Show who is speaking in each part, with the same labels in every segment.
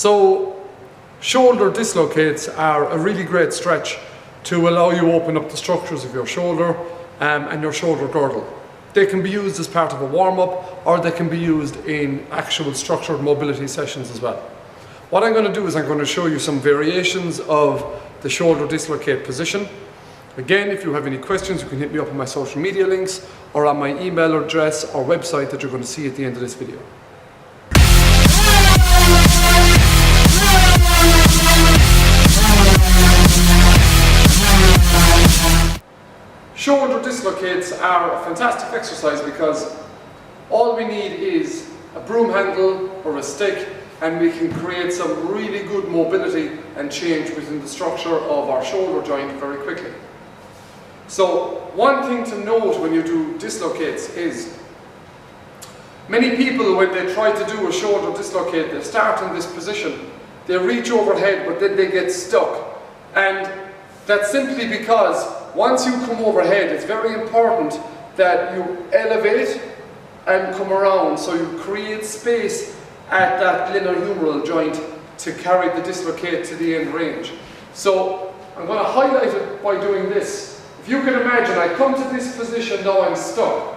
Speaker 1: So shoulder dislocates are a really great stretch to allow you to open up the structures of your shoulder and your shoulder girdle. They can be used as part of a warm-up, or they can be used in actual structured mobility sessions as well. What I'm going to do is I'm going to show you some variations of the shoulder dislocate position. Again, if you have any questions, you can hit me up on my social media links or on my email address or website that you're going to see at the end of this video. Shoulder dislocates are a fantastic exercise because all we need is a broom handle or a stick, and we can create some really good mobility and change within the structure of our shoulder joint very quickly. So one thing to note when you do dislocates is many people, when they try to do a shoulder dislocate, they start in this position, they reach overhead, but then they get stuck. And that's simply because once you come overhead, it's very important that you elevate and come around, so you create space at that glenohumeral joint to carry the dislocate to the end range. So I'm going to highlight it by doing this. If you can imagine, I come to this position, now I'm stuck.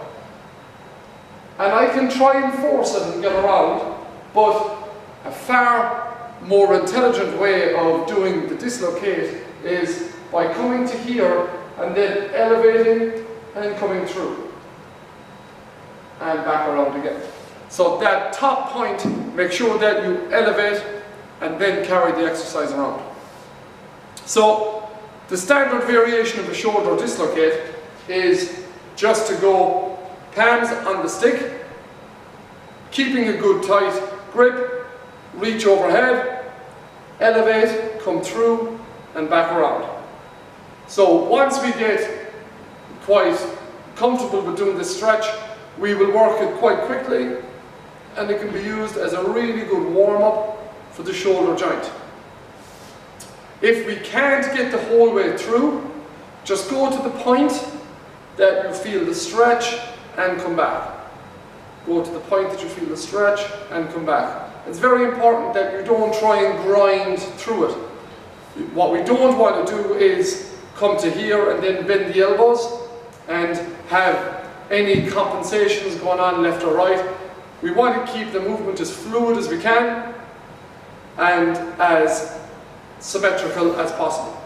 Speaker 1: And I can try and force it and get around, but a far more intelligent way of doing the dislocate is by coming to here and then elevating and coming through and back around again. So that top point, make sure that you elevate and then carry the exercise around. So the standard variation of a shoulder dislocate is just to go palms on the stick, keeping a good tight grip, reach overhead, elevate, come through and back around. So once we get quite comfortable with doing this stretch, we will work it quite quickly, and it can be used as a really good warm-up for the shoulder joint. If we can't get the whole way through, just go to the point that you feel the stretch and come back. Go to the point that you feel the stretch and come back. It's very important that you don't try and grind through it. What we don't want to do is come to here and then bend the elbows and have any compensations going on left or right. We want to keep the movement as fluid as we can and as symmetrical as possible.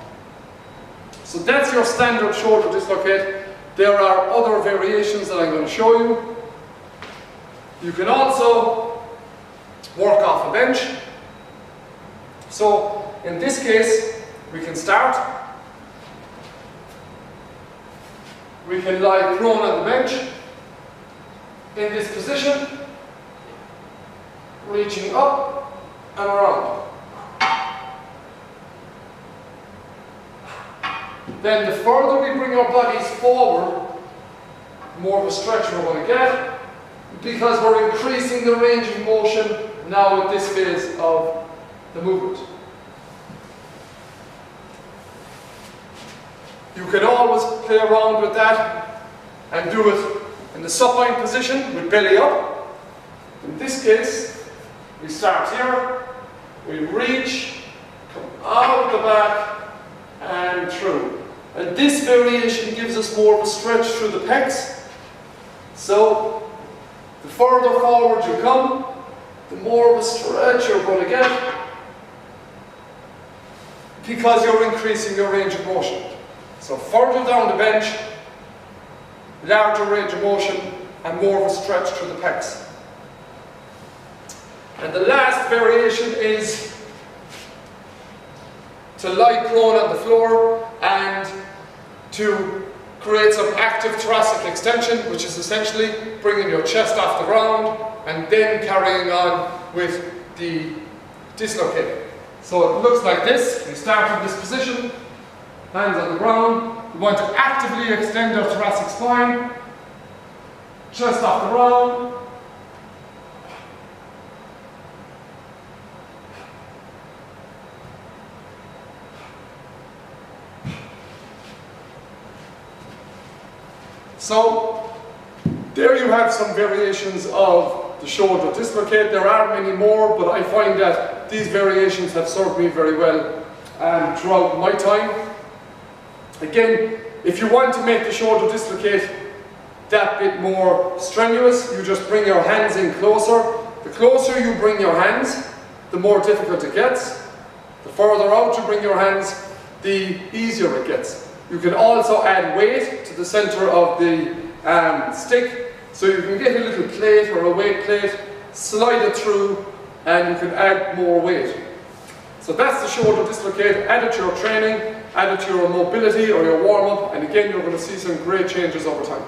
Speaker 1: So that's your standard shoulder dislocate. There are other variations that I'm going to show you. You can also work off a bench. So in this case, we can start. We can lie prone on the bench in this position, reaching up and around. Then the further we bring our bodies forward, the more of a stretch we're going to get, because we're increasing the range of motion now at this phase of the movement. You can always play around with that and do it in the supine position with belly up. In this case, we start here, we reach, come out the back and through. And this variation gives us more of a stretch through the pecs. So the further forward you come, the more of a stretch you're going to get, because you're increasing your range of motion. So further down the bench, larger range of motion and more of a stretch through the pecs. And the last variation is to lie prone on the floor and to create some active thoracic extension, which is essentially bringing your chest off the ground and then carrying on with the dislocate. So it looks like this. We start in this position, hands on the ground. We want to actively extend our thoracic spine, chest off the ground. So there you have some variations of the shoulder dislocate. There are many more, but I find that these variations have served me very well throughout my time. Again, if you want to make the shoulder dislocate that bit more strenuous, you just bring your hands in closer. The closer you bring your hands, the more difficult it gets. The further out you bring your hands, the easier it gets. You can also add weight to the center of the stick, so you can get a little plate or a weight plate, slide it through, and you can add more weight. So that's the shoulder dislocate. Add it to your training, add it to your mobility or your warm-up, and again you're going to see some great changes over time.